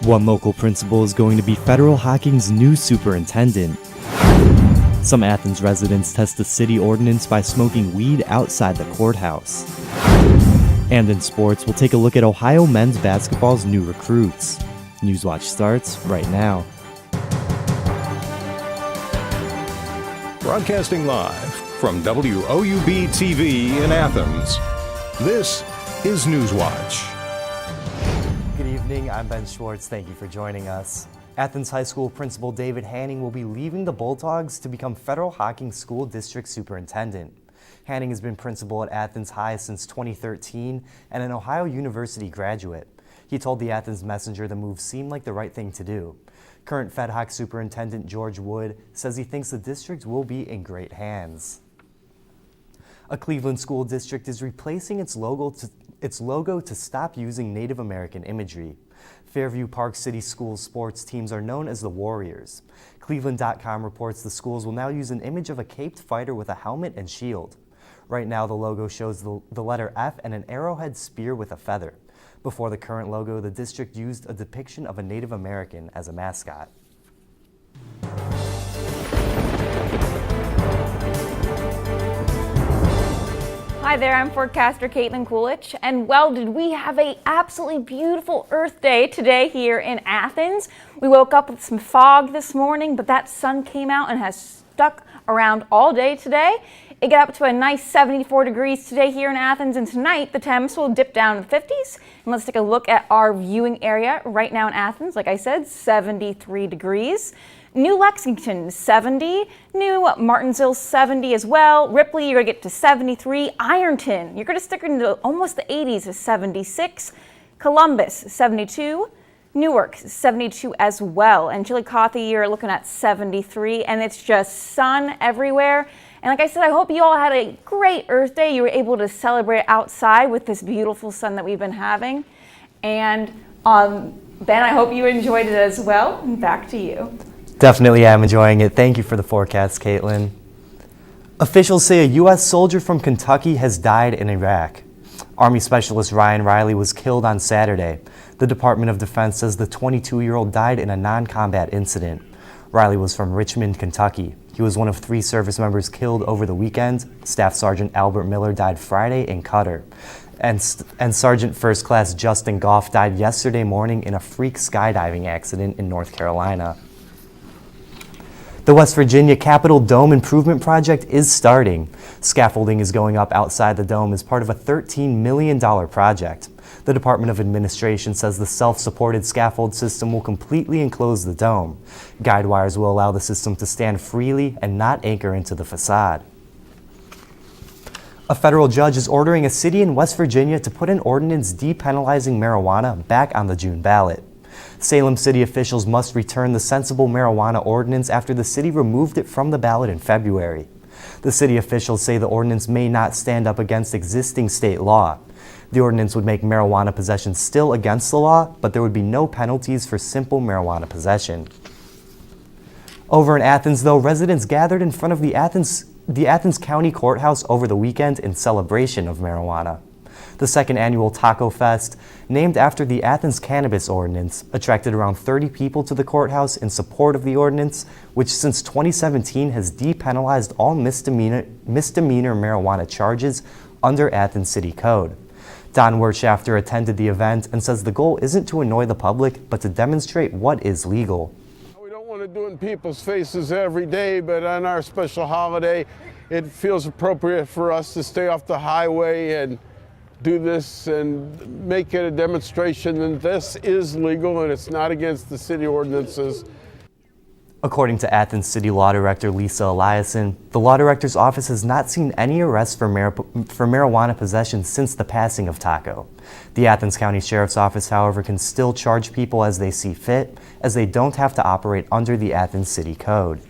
One local principal is going to be federal hockey's new superintendent. Some Athens residents test the city ordinance by smoking weed outside the courthouse. And in sports, we'll take a look at Ohio men's basketball's new recruits. Newswatch starts right now. Broadcasting live from WOUB TV in Athens, this is Newswatch. Good evening, I'm Ben Schwartz. Thank you for joining us. Athens High School Principal David Hanning will be leaving the Bulldogs to become Federal Hockey School District Superintendent. Hanning has been principal at Athens High since 2013 and an Ohio University graduate. He told the Athens Messenger the move seemed like the right thing to do. Current Fed Hoc Superintendent George Wood says he thinks the district will be in great hands. A Cleveland school district is replacing its logo to stop using Native American imagery. Fairview Park City Schools sports teams are known as the Warriors. Cleveland.com reports the schools will now use an image of a caped fighter with a helmet and shield. Right now, the logo shows the letter F and an arrowhead spear with a feather. Before the current logo, the district used a depiction of a Native American as a mascot. Hi there, I'm forecaster Caitlin Coolidge, and well, did we have an absolutely beautiful Earth Day today here in Athens. We woke up with some fog this morning, but that sun came out and has stuck around all day today. It got up to a nice 74 degrees today here in Athens, and tonight the temps will dip down to the 50s. And let's take a look at our viewing area right now in Athens. Like I said, 73 degrees. New Lexington, 70. New Martinsville, 70 as well. Ripley, you're going to get to 73. Ironton, you're going to stick into almost the 80s to 76. Columbus, 72. Newark, 72 as well. And Chillicothe, you're looking at 73. And it's just sun everywhere. And like I said, I hope you all had a great Earth Day. You were able to celebrate outside with this beautiful sun that we've been having. And Ben, I hope you enjoyed it as well. And back to you. Definitely am enjoying it. Thank you for the forecast, Caitlin. Officials say a U.S. soldier from Kentucky has died in Iraq. Army Specialist Ryan Riley was killed on Saturday. The Department of Defense says the 22-year-old died in a non-combat incident. Riley was from Richmond, Kentucky. He was one of 3 service members killed over the weekend. Staff Sergeant Albert Miller died Friday in Qatar. And Sergeant First Class Justin Goff died yesterday morning in a freak skydiving accident in North Carolina. The West Virginia Capitol Dome Improvement Project is starting. Scaffolding is going up outside the dome as part of a $13 million project. The Department of Administration says the self-supported scaffold system will completely enclose the dome. Guide wires will allow the system to stand freely and not anchor into the facade. A federal judge is ordering a city in West Virginia to put an ordinance depenalizing marijuana back on the June ballot. Salem City officials must return the sensible marijuana ordinance after the city removed it from the ballot in February. The city officials say the ordinance may not stand up against existing state law. The ordinance would make marijuana possession still against the law, but there would be no penalties for simple marijuana possession. Over in Athens, though, residents gathered in front of the Athens County Courthouse over the weekend in celebration of marijuana. The second annual Taco Fest, named after the Athens Cannabis Ordinance, attracted around 30 people to the courthouse in support of the ordinance, which since 2017 has depenalized all misdemeanor marijuana charges under Athens City Code. Don Wirtschafter attended the event and says the goal isn't to annoy the public, but to demonstrate what is legal. We don't want to do it in people's faces every day, but on our special holiday, it feels appropriate for us to stay off the highway and do this and make it a demonstration that this is legal and it's not against the city ordinances. According to Athens City Law Director Lisa Eliason, the Law Director's office has not seen any arrests for marijuana possession since the passing of Taco. The Athens County Sheriff's Office, however, can still charge people as they see fit, as they don't have to operate under the Athens City Code.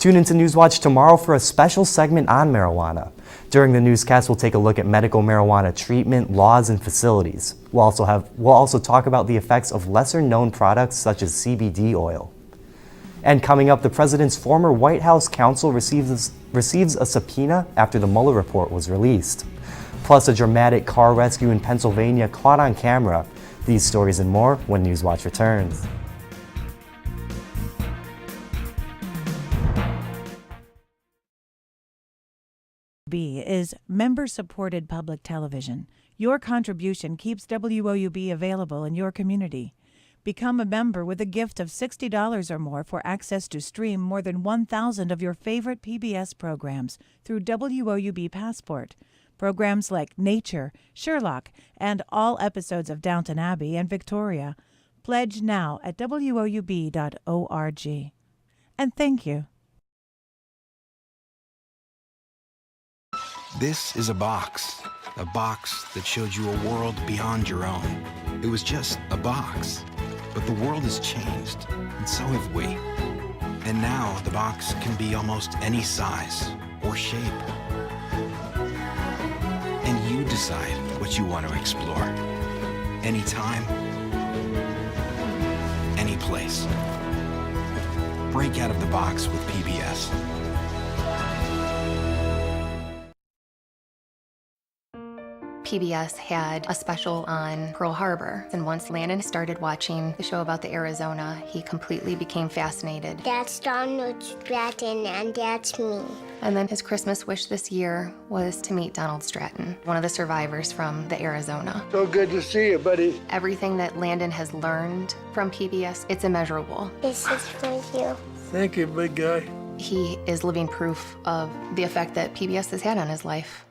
Tune into Newswatch tomorrow for a special segment on marijuana. During the newscast, we'll take a look at medical marijuana treatment, laws, and facilities. We'll also talk about the effects of lesser-known products such as CBD oil. And coming up, the president's former White House counsel receives a subpoena after the Mueller report was released. Plus, a dramatic car rescue in Pennsylvania caught on camera. These stories and more when Newswatch returns. WOUB is member-supported public television. Your contribution keeps WOUB available in your community. Become a member with a gift of $60 or more for access to stream more than 1,000 of your favorite PBS programs through WOUB Passport. Programs like Nature, Sherlock, and all episodes of Downton Abbey and Victoria. Pledge now at woub.org. And thank you. This is a box that showed you a world beyond your own. It was just a box, but the world has changed, and so have we. And now the box can be almost any size or shape. And you decide what you want to explore. Anytime, any place. Break out of the box with PBS. PBS had a special on Pearl Harbor, and once Landon started watching the show about the Arizona, he completely became fascinated. That's Donald Stratton, and that's me. And then his Christmas wish this year was to meet Donald Stratton, one of the survivors from the Arizona. So good to see you, buddy. Everything that Landon has learned from PBS, it's immeasurable. This is for you. Thank you, big guy. He is living proof of the effect that PBS has had on his life.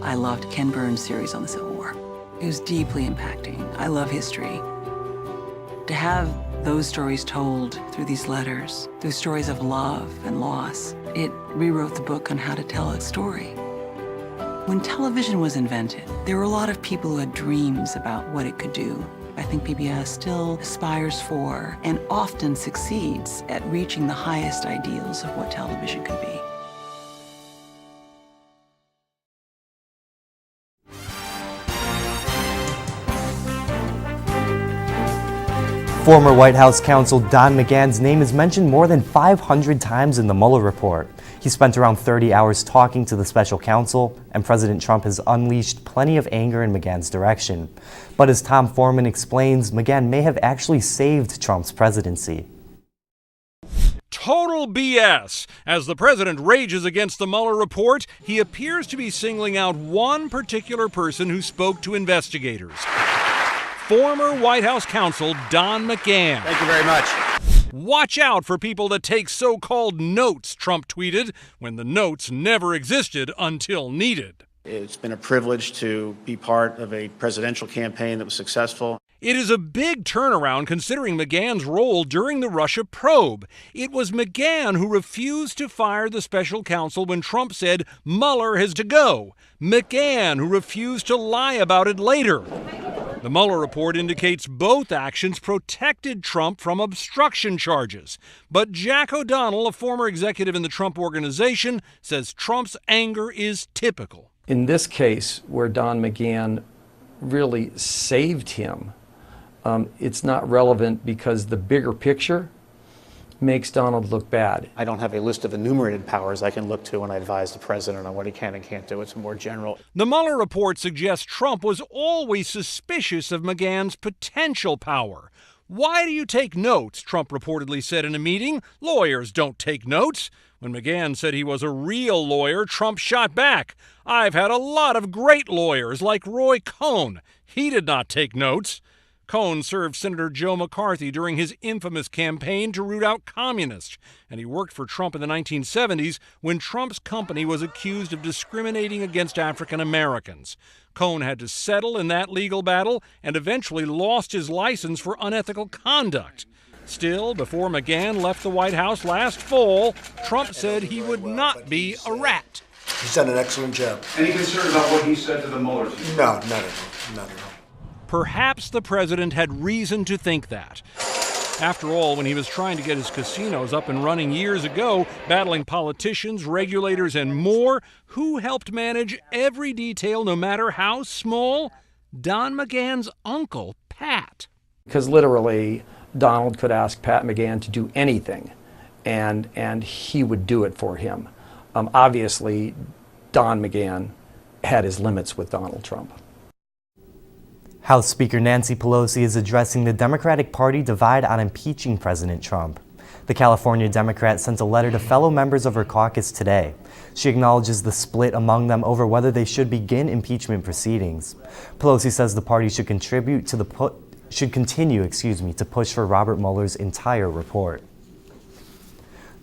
I loved Ken Burns' series on the Civil War. It was deeply impacting. I love history. To have those stories told through these letters, through stories of love and loss, it rewrote the book on how to tell a story. When television was invented, there were a lot of people who had dreams about what it could do. I think PBS still aspires for and often succeeds at reaching the highest ideals of what television could be. Former White House counsel Don McGahn's name is mentioned more than 500 times in the Mueller report. He spent around 30 hours talking to the special counsel, and President Trump has unleashed plenty of anger in McGahn's direction. But as Tom Foreman explains, McGahn may have actually saved Trump's presidency. Total BS. As the president rages against the Mueller report, he appears to be singling out one particular person who spoke to investigators. Former White House counsel Don McGahn. Thank you very much. Watch out for people that take so-called notes, Trump tweeted, when the notes never existed until needed. It's been a privilege to be part of a presidential campaign that was successful. It is a big turnaround considering McGahn's role during the Russia probe. It was McGahn who refused to fire the special counsel when Trump said Mueller has to go. McGahn who refused to lie about it later. The Mueller report indicates both actions protected Trump from obstruction charges. But Jack O'Donnell, a former executive in the Trump Organization, says Trump's anger is typical. In this case, where Don McGahn really saved him, it's not relevant because the bigger picture makes Donald look bad. I don't have a list of enumerated powers I can look to when I advise the president on what he can and can't do. It's more general. The Mueller report suggests Trump was always suspicious of McGahn's potential power. Why do you take notes? Trump reportedly said in a meeting. Lawyers don't take notes. When McGahn said he was a real lawyer, Trump shot back. I've had a lot of great lawyers like Roy Cohn. He did not take notes. Cohn served Senator Joe McCarthy during his infamous campaign to root out communists, and he worked for Trump in the 1970s when Trump's company was accused of discriminating against African Americans. Cohn had to settle in that legal battle and eventually lost his license for unethical conduct. Still, before McGahn left the White House last fall, Trump said he would not be a rat. He's done an excellent job. Any concern about what he said to the Mueller team? No, not at all. Not at all. Perhaps the president had reason to think that. After all, when he was trying to get his casinos up and running years ago, battling politicians, regulators, and more, who helped manage every detail, no matter how small? Don McGahn's uncle, Pat. Because literally, Donald could ask Pat McGahn to do anything, and he would do it for him. Obviously, Don McGahn had his limits with Donald Trump. House Speaker Nancy Pelosi is addressing the Democratic Party divide on impeaching President Trump. The California Democrat sent a letter to fellow members of her caucus today. She acknowledges the split among them over whether they should begin impeachment proceedings. Pelosi says the party should continue to push for Robert Mueller's entire report.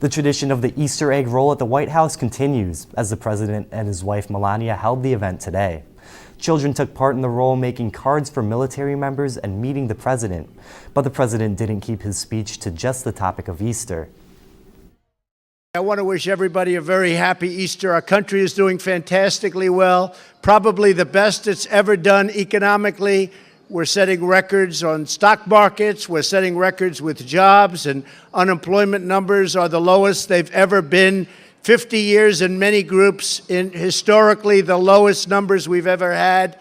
The tradition of the Easter egg roll at the White House continues as the president and his wife Melania held the event today. Children took part in the roll, making cards for military members and meeting the president. But the president didn't keep his speech to just the topic of Easter. I want to wish everybody a very happy Easter. Our country is doing fantastically well, probably the best it's ever done economically. We're setting records on stock markets. We're setting records with jobs, and unemployment numbers are the lowest they've ever been. 50 years in many groups, in historically the lowest numbers we've ever had.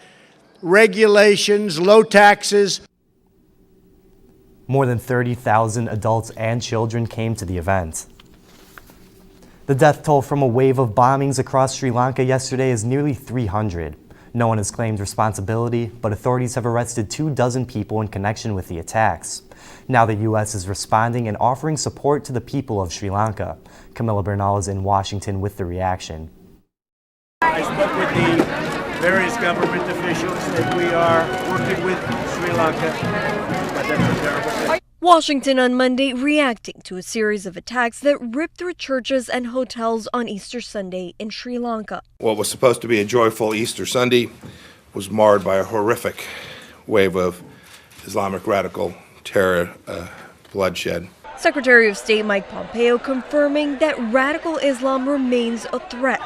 Regulations, low taxes. More than 30,000 adults and children came to the event. The death toll from a wave of bombings across Sri Lanka yesterday is nearly 300. No one has claimed responsibility, but authorities have arrested 24 people in connection with the attacks. Now the U.S. is responding and offering support to the people of Sri Lanka. Camilla Bernal is in Washington with the reaction. I spoke with the various government officials that we are working with Sri Lanka. But that's a terrible thing. Washington on Monday reacting to a series of attacks that ripped through churches and hotels on Easter Sunday in Sri Lanka. What was supposed to be a joyful Easter Sunday was marred by a horrific wave of Islamic radical terror, bloodshed. Secretary of State Mike Pompeo confirming that radical Islam remains a threat,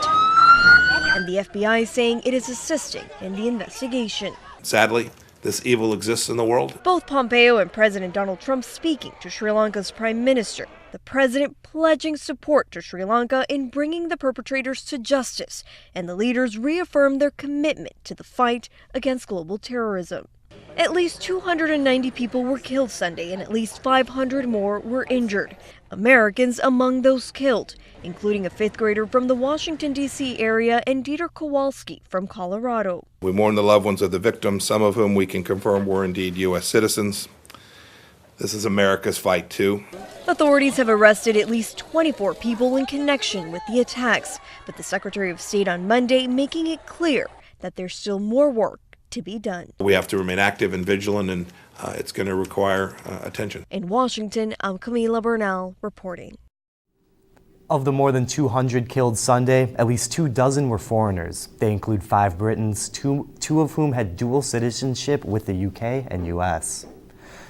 and the FBI saying it is assisting in the investigation. Sadly, this evil exists in the world. Both Pompeo and President Donald Trump speaking to Sri Lanka's Prime Minister, the president pledging support to Sri Lanka in bringing the perpetrators to justice, and the leaders reaffirmed their commitment to the fight against global terrorism. At least 290 people were killed Sunday and at least 500 more were injured. Americans among those killed, including a 5th grader from the Washington, D.C. area and Dieter Kowalski from Colorado. We mourn the loved ones of the victims, some of whom we can confirm were indeed U.S. citizens. This is America's fight, too. Authorities have arrested at least 24 people in connection with the attacks, but the Secretary of State on Monday making it clear that there's still more work to be done. We have to remain active and vigilant, and it's going to require attention. In Washington, I'm Camila Bernal reporting. Of the more than 200 killed Sunday, at least 24 were foreigners. They include 5 Britons, two of whom had dual citizenship with the UK and US.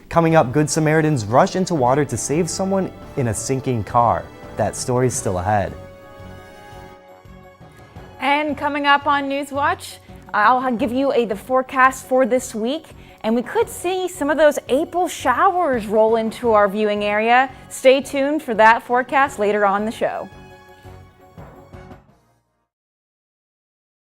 Coming up, Good Samaritans rush into water to save someone in a sinking car. That story's still ahead. And coming up on Newswatch, I'll give you the forecast for this week, and we could see some of those April showers roll into our viewing area. Stay tuned for that forecast later on the show.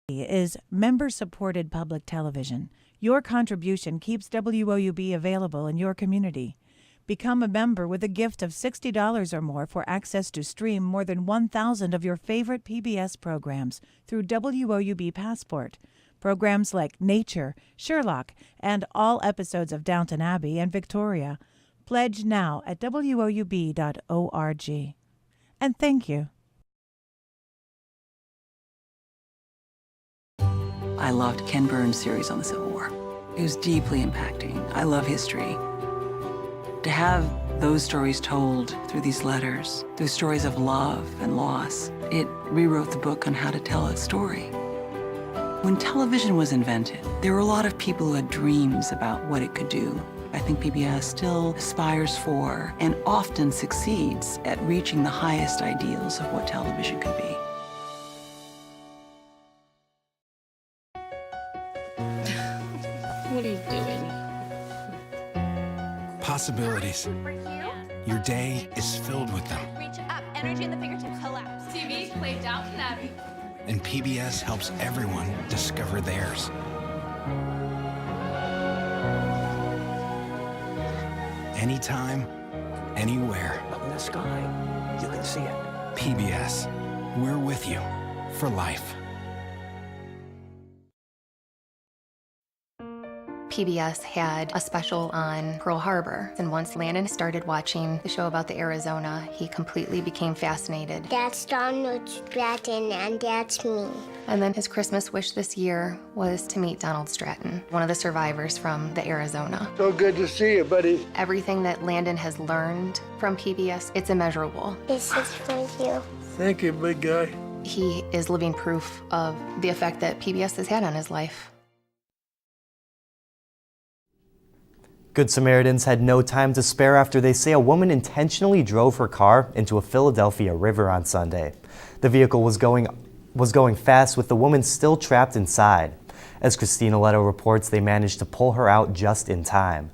Is member-supported public television. Your contribution keeps WOUB available in your community. Become a member with a gift of $60 or more for access to stream more than 1,000 of your favorite PBS programs through WOUB Passport. Programs like Nature, Sherlock, and all episodes of Downton Abbey and Victoria. Pledge now at woub.org. And thank you. I loved Ken Burns' series on the Civil War. It was deeply impacting. I love history. To have those stories told through these letters, through stories of love and loss, it rewrote the book on how to tell a story. When television was invented, there were a lot of people who had dreams about what it could do. I think PBS still aspires for and often succeeds at reaching the highest ideals of what television could be. What are you doing? Possibilities. Your day is filled with them. Reach up, energy in the fingertips, collapse. TV, play Downton Abbey. And PBS helps everyone discover theirs. Anytime, anywhere. Up in the sky, you can see it. PBS, we're with you for life. PBS had a special on Pearl Harbor, and once Landon started watching the show about the Arizona, he completely became fascinated. That's Donald Stratton, and that's me. And then his Christmas wish this year was to meet Donald Stratton, one of the survivors from the Arizona. So good to see you, buddy. Everything that Landon has learned from PBS, it's immeasurable. This is for you. Thank you, big guy. He is living proof of the effect that PBS has had on his life. Good Samaritans had no time to spare after they say a woman intentionally drove her car into a Philadelphia river on Sunday. The vehicle was going fast with the woman still trapped inside. As Christina Leto reports, they managed to pull her out just in time.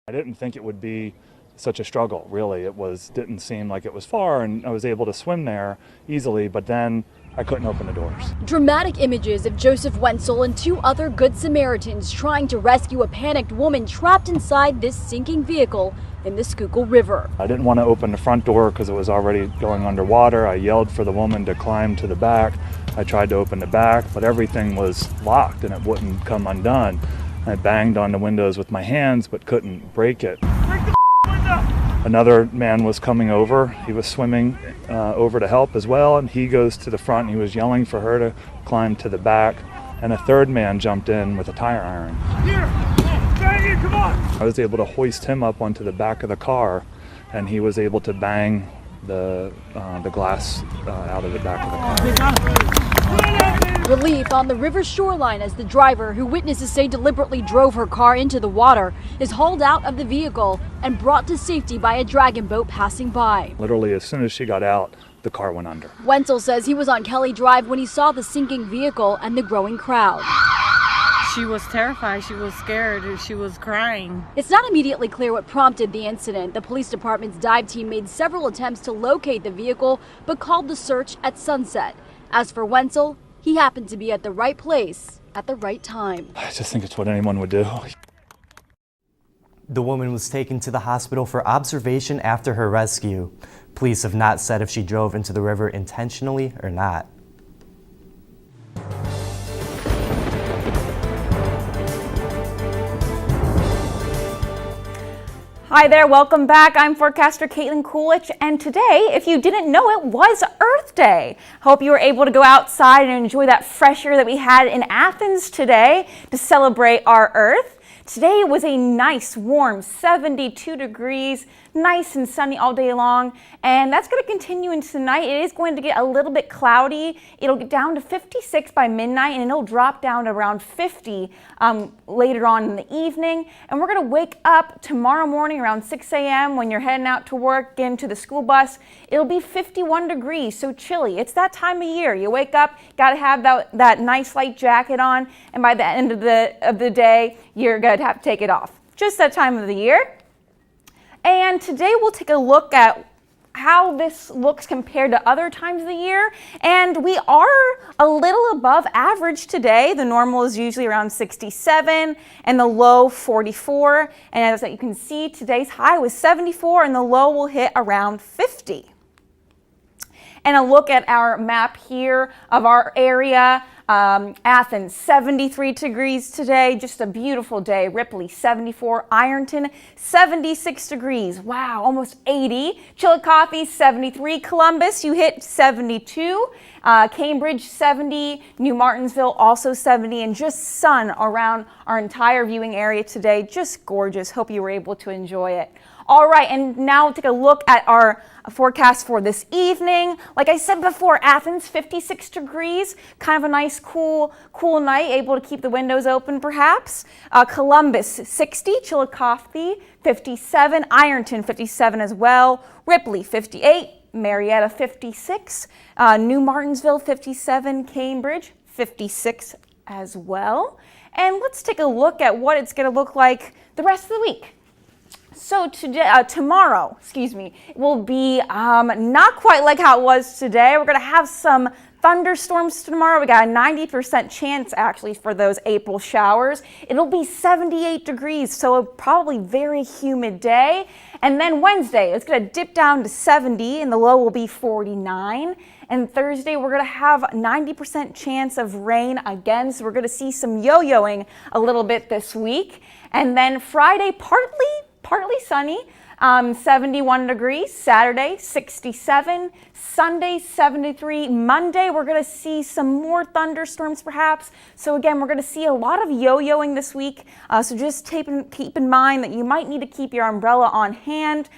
I didn't think it would be such a struggle, really. Didn't seem like it was far, and I was able to swim there easily, but then I couldn't open the doors. Dramatic images of Joseph Wenzel and 2 other Good Samaritans trying to rescue a panicked woman trapped inside this sinking vehicle in the Schuylkill River. I didn't want to open the front door because it was already going underwater. I yelled for the woman to climb to the back. I tried to open the back, but everything was locked and it wouldn't come undone. I banged on the windows with my hands but couldn't break it. Another man was coming over. He was swimming over to help as well, and he goes to the front and he was yelling for her to climb to the back. And a third man jumped in with a tire iron. Here, come on! I was able to hoist him up onto the back of the car, and he was able to bang the glass out of the back of the car. Relief on the river shoreline as the driver, who witnesses say deliberately drove her car into the water, is hauled out of the vehicle and brought to safety by a dragon boat passing by. Literally, as soon as she got out, the car went under. Wenzel says he was on Kelly Drive when he saw the sinking vehicle and the growing crowd. She was terrified, she was scared, she was crying. It's not immediately clear what prompted the incident. The police department's dive team made several attempts to locate the vehicle, but called the search at sunset. As for Wenzel, he happened to be at the right place at the right time. I just think it's what anyone would do. The woman was taken to the hospital for observation after her rescue. Police have not said if she drove into the river intentionally or not. Hi there, welcome back. I'm forecaster Caitlin Coolidge, and today, if you didn't know, it was Earth Day. Hope you were able to go outside and enjoy that fresh air that we had in Athens today to celebrate our Earth. Today was a nice, warm 72 degrees, nice and sunny all day long, and that's going to continue into tonight. It is going to get a little bit cloudy. It'll get down to 56 by midnight, and it'll drop down to around 50 later on in the evening. And we're going to wake up tomorrow morning around 6 a.m. when you're heading out to work, getting to the school bus. It'll be 51 degrees, so chilly. It's that time of year. You wake up, got to have that nice light jacket on, and by the end of the day, you're going to have to take it off. Just that time of the year. And today we'll take a look at how this looks compared to other times of the year. And we are a little above average today. The normal is usually around 67 and the low 44. And as you can see, today's high was 74 and the low will hit around 50. And a look at our map here of our area. Athens, 73 degrees today, just a beautiful day. Ripley, 74. Ironton, 76 degrees. Wow, almost 80. Chillicothe, 73. Columbus, you hit 72. Cambridge, 70. New Martinsville, also 70. And just sun around our entire viewing area today. Just gorgeous. Hope you were able to enjoy it. All right, and now we'll take a look at our forecast for this evening. Like I said before, Athens, 56 degrees, kind of a nice cool night, able to keep the windows open perhaps. Columbus, 60, Chillicothe, 57, Ironton, 57 as well, Ripley, 58, Marietta, 56, New Martinsville, 57, Cambridge, 56 as well. And let's take a look at what it's going to look like the rest of the week. So tomorrow, will be not quite like how it was today. We're going to have some thunderstorms tomorrow. We got a 90% chance actually for those April showers. It'll be 78 degrees, so a probably very humid day. And then Wednesday, it's going to dip down to 70 and the low will be 49. And Thursday, we're going to have a 90% chance of rain again. So we're going to see some yo-yoing a little bit this week. And then Friday, partly sunny. 71 degrees, Saturday 67, Sunday 73, Monday we're going to see some more thunderstorms perhaps. So again, we're going to see a lot of yo-yoing this week. So just keep in mind that you might need to keep your umbrella on hand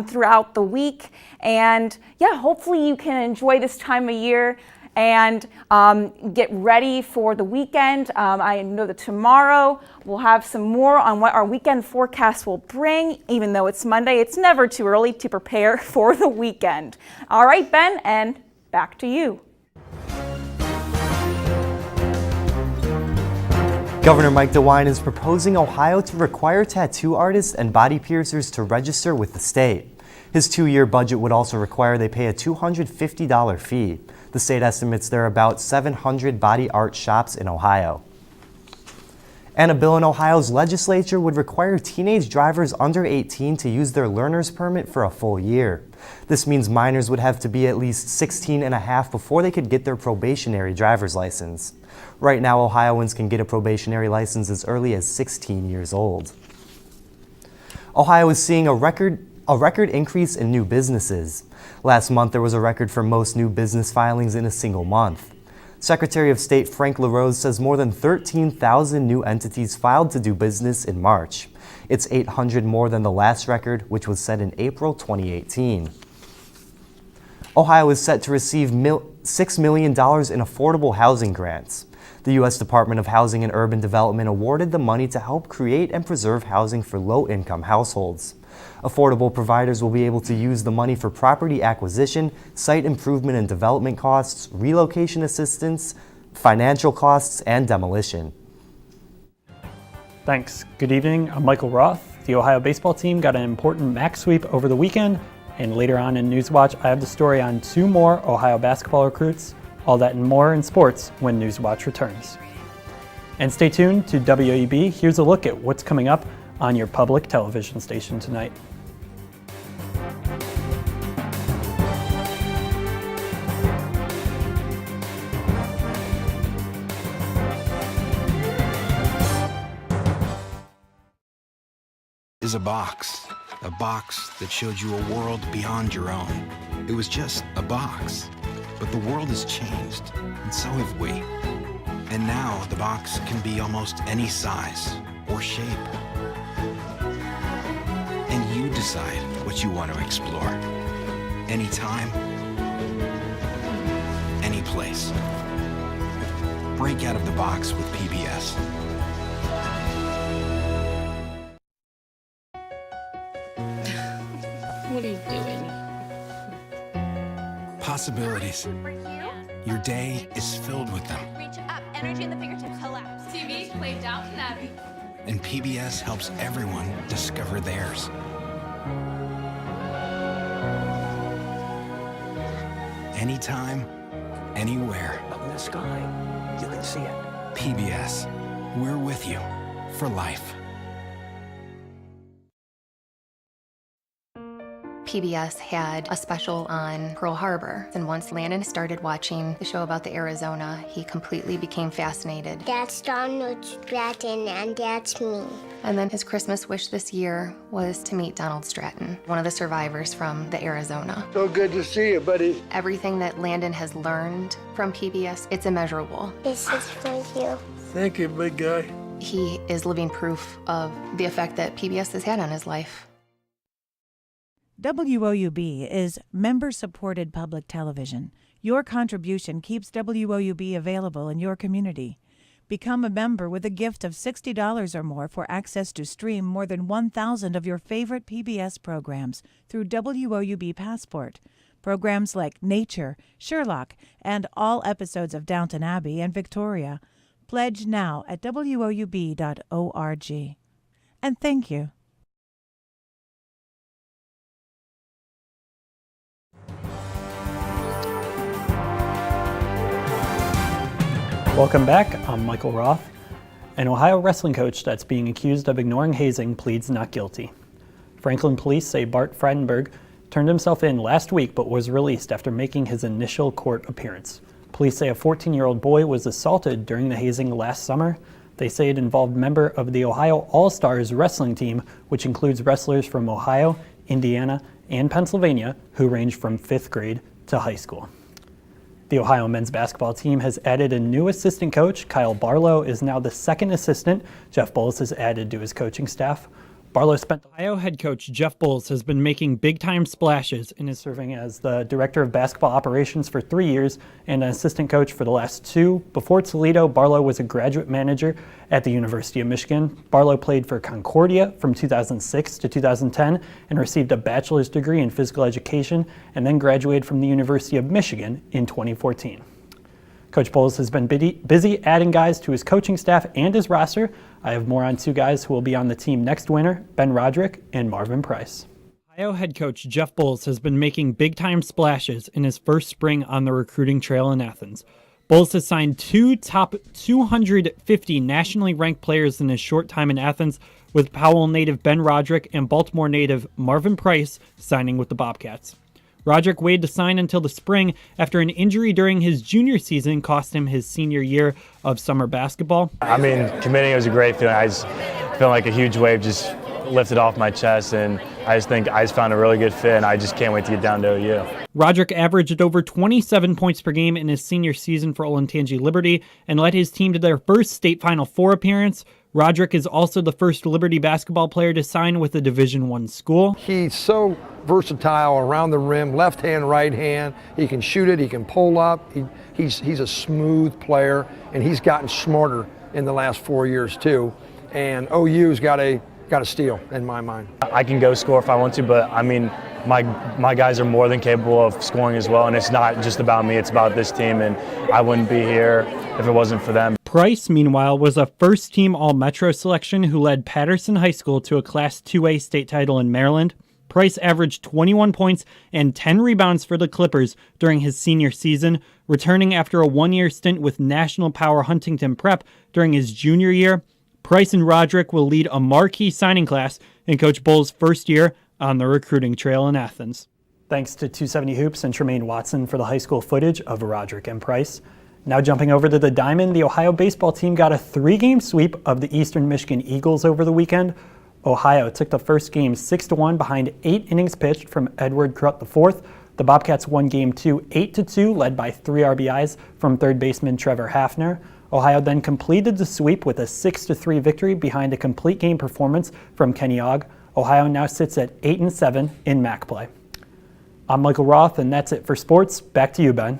throughout the week. And yeah, hopefully you can enjoy this time of year and get ready for the weekend. I know that tomorrow we'll have some more on what our weekend forecast will bring. Even though it's Monday, it's never too early to prepare for the weekend. All right, Ben, and back to you. Governor Mike DeWine is proposing Ohio to require tattoo artists and body piercers to register with the state. His 2-year budget would also require they pay a $250 fee. The state estimates there are about 700 body art shops in Ohio. And a bill in Ohio's legislature would require teenage drivers under 18 to use their learner's permit for a full year. This means minors would have to be at least 16 and a half before they could get their probationary driver's license. Right now, Ohioans can get a probationary license as early as 16 years old. Ohio is seeing a record increase in new businesses. Last month, there was a record for most new business filings in a single month. Secretary of State Frank LaRose says more than 13,000 new entities filed to do business in March. It's 800 more than the last record, which was set in April 2018. Ohio is set to receive $6 million in affordable housing grants. The U.S. Department of Housing and Urban Development awarded the money to help create and preserve housing for low-income households. Affordable providers will be able to use the money for property acquisition, site improvement and development costs, relocation assistance, financial costs, and demolition. Thanks. Good evening. I'm Michael Roth. The Ohio baseball team got an important MAC sweep over the weekend, and later on in Newswatch, I have the story on 2 more Ohio basketball recruits. All that and more in sports when Newswatch returns. And stay tuned to WOUB. Here's a look at what's coming up on your public television station tonight. Is a box that showed you a world beyond your own. It was just a box, but the world has changed, and so have we. And now the box can be almost any size or shape. And you decide what you want to explore. Anytime, any place. Break out of the box with PBS. What are you doing? Possibilities. Your day is filled with them. Reach up, energy in the fingertips, collapse. TV, play Downton Abbey. And PBS helps everyone discover theirs. Anytime, anywhere. Up in the sky, you can see it. PBS, we're with you for life. PBS had a special on Pearl Harbor, and once Landon started watching the show about the Arizona, he completely became fascinated. That's Donald Stratton, and that's me. And then his Christmas wish this year was to meet Donald Stratton, one of the survivors from the Arizona. So good to see you, buddy. Everything that Landon has learned from PBS, it's immeasurable. This is for you. Thank you, big guy. He is living proof of the effect that PBS has had on his life. WOUB is member-supported public television. Your contribution keeps WOUB available in your community. Become a member with a gift of $60 or more for access to stream more than 1,000 of your favorite PBS programs through WOUB Passport. Programs like Nature, Sherlock, and all episodes of Downton Abbey and Victoria. Pledge now at WOUB.org. And thank you. Welcome back. I'm Michael Roth. An Ohio wrestling coach that's being accused of ignoring hazing pleads not guilty. Franklin police say Bart Friedenberg turned himself in last week but was released after making his initial court appearance. Police say a 14-year-old boy was assaulted during the hazing last summer. They say it involved a member of the Ohio All-Stars wrestling team, which includes wrestlers from Ohio, Indiana, and Pennsylvania who range from 5th grade to high school. The Ohio men's basketball team has added a new assistant coach. Kyle Barlow is now the second assistant Jeff Bowles has added to his coaching staff. Ohio head coach Jeff Bowles has been making big-time splashes and is serving as the director of basketball operations for 3 years and an assistant coach for the last 2. Before Toledo, Barlow was a graduate manager at the University of Michigan. Barlow played for Concordia from 2006 to 2010 and received a bachelor's degree in physical education and then graduated from the University of Michigan in 2014. Coach Bowles has been busy adding guys to his coaching staff and his roster. I have more on 2 guys who will be on the team next winter, Ben Roderick and Marvin Price. Ohio head coach Jeff Bowles has been making big-time splashes in his first spring on the recruiting trail in Athens. Bowles has signed 2 top 250 nationally ranked players in his short time in Athens, with Powell native Ben Roderick and Baltimore native Marvin Price signing with the Bobcats. Roderick waited to sign until the spring after an injury during his junior season cost him his senior year of summer basketball. I mean, committing was a great feeling. I just feel like a huge wave just lifted off my chest, and I just found a really good fit, and I just can't wait to get down to OU. Roderick averaged over 27 points per game in his senior season for Olentangy Liberty and led his team to their first state Final Four appearance. Roderick is also the first Liberty basketball player to sign with a Division I school. He's so versatile around the rim, left hand, right hand. He can shoot it, he can pull up. He's a smooth player, and he's gotten smarter in the last 4 years too. And OU's got a steal in my mind. I can go score if I want to, but I mean, my guys are more than capable of scoring as well, and it's not just about me, it's about this team, and I wouldn't be here if it wasn't for them. Price, meanwhile, was a first-team All-Metro selection who led Patterson High School to a Class 2A state title in Maryland. Price averaged 21 points and 10 rebounds for the Clippers during his senior season, returning after a 1-year stint with National Power Huntington Prep during his junior year. Price and Roderick will lead a marquee signing class in Coach Bowles' first year on the recruiting trail in Athens. Thanks to 270 Hoops and Tremaine Watson for the high school footage of Roderick and Price. Now jumping over to the Diamond, the Ohio baseball team got a 3-game sweep of the Eastern Michigan Eagles over the weekend. Ohio took the first game 6-1 behind 8 innings pitched from Edward Crut IV. The Bobcats won Game 2 8-2, led by 3 RBIs from third baseman Trevor Hafner. Ohio then completed the sweep with a 6-3 victory behind a complete game performance from Kenny Ogg. Ohio now sits at 8-7 in MAC play. I'm Michael Roth, and that's it for sports. Back to you, Ben.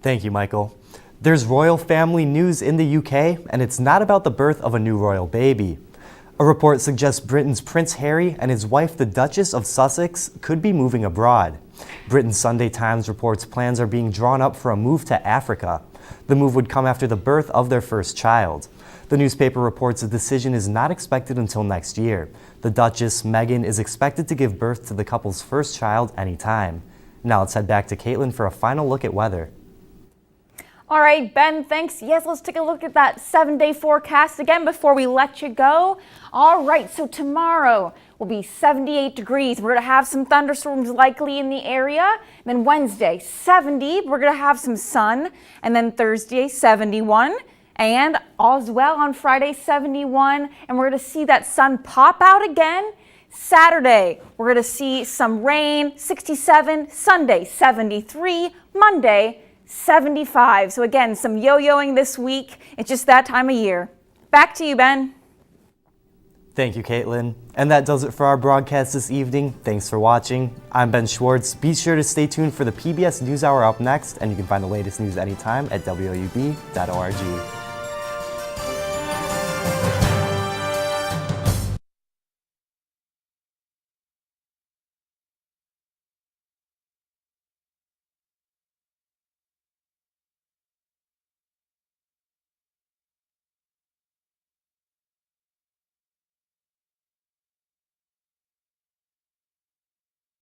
Thank you, Michael. There's royal family news in the UK, and it's not about the birth of a new royal baby. A report suggests Britain's Prince Harry and his wife, the Duchess of Sussex, could be moving abroad. Britain's Sunday Times reports plans are being drawn up for a move to Africa. The move would come after the birth of their first child. The newspaper reports a decision is not expected until next year. The Duchess, Meghan, is expected to give birth to the couple's first child anytime. Now let's head back to Caitlin for a final look at weather. All right, Ben, thanks. Yes, let's take a look at that 7-day forecast again before we let you go. All right, so tomorrow will be 78 degrees. We're going to have some thunderstorms likely in the area. Then Wednesday, 70. We're going to have some sun. And then Thursday, 71. And all's well on Friday, 71. And we're going to see that sun pop out again. Saturday, we're going to see some rain, 67. Sunday, 73. Monday, 75. So again, some yo-yoing this week. It's just that time of year. Back to you, Ben. Thank you, Caitlin. And that does it for our broadcast this evening. Thanks for watching. I'm Ben Schwartz. Be sure to stay tuned for the PBS NewsHour up next, and you can find the latest news anytime at WOUB.org.